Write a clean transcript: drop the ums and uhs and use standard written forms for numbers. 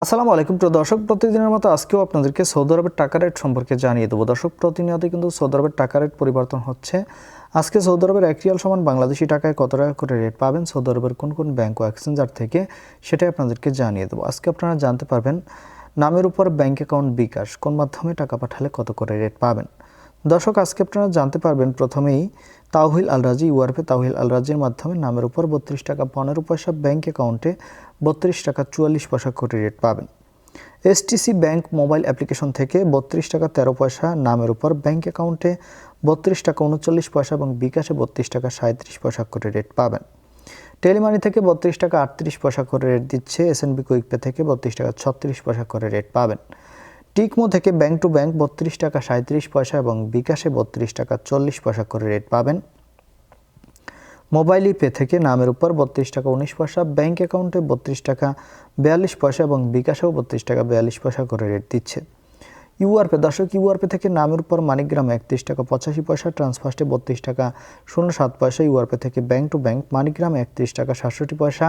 আসসালামু আলাইকুম প্রিয় দর্শক, প্রতিদিনের মতো আজকেও আপনাদেরকে সৌদি আরবের টাকা রেট সম্পর্কে জানিয়ে দেবো। দর্শক, প্রতিনিয়ত কিন্তু সৌদি আরবের টাকা রেট পরিবর্তন হচ্ছে। আজকে সৌদি আরবের 1 রিয়াল সমান বাংলাদেশি টাকায় কত টাকা করে রেট পাবেন সৌদি আরবের কোন কোন ব্যাংক ও এক্সচেঞ্জার থেকে, সেটাই আপনাদেরকে জানিয়ে দেবো। আজকে আপনারা জানতে পারবেন নামের উপর ব্যাংক অ্যাকাউন্ট বিকাশ কোন মাধ্যমে টাকা পাঠালে কত করে রেট পাবেন। দর্শক, আজকে আপনারা জানতে পারবেন প্রথমেই তাওহিল আল রাজি ইউআরপে তাওহিল আল রাজির মাধ্যমে নামের উপর 32 টাকা 15 পয়সা, ব্যাংক অ্যাকাউন্টে 32 টাকা 44 পয়সা করে রেট পাবেন। এসটিসি ব্যাংক মোবাইল অ্যাপ্লিকেশন থেকে 32 টাকা 13 পয়সা নামের উপর, ব্যাংক অ্যাকাউন্টে 32 টাকা 39 পয়সা এবং বিকাশে 32 টাকা 37 পয়সা করে রেট পাবেন। টেলিমানি থেকে 32 টাকা 38 পয়সা করে রেট দিচ্ছে। এসএনবি কুইকপে থেকে 32 টাকা 36 পয়সা করে রেট পাবেন। টিকমো থেকে ব্যাংক টু ব্যাংক 32 টাকা 37 পয়সা এবং বিকাশে 32 টাকা 40 পয়সা করে রেট পাবেন। মোবাইল পে থেকে নামের উপর 32 টাকা 19 পয়সা, ব্যাংক অ্যাকাউন্টে 32 টাকা 42 পয়সা এবং বিকাশেও 32 টাকা 42 পয়সা করে রেট দিচ্ছে। ইউআরপে দর্শক, ইউআরপে থেকে নামের উপর মানিগ্রাম 31 টাকা 85 পয়সা, ট্রান্সফার্স্টে 32 টাকা 07 পয়সা। ইউআরপে থেকে ব্যাংক টু ব্যাংক মানিগ্রাম 31 টাকা 67 পয়সা,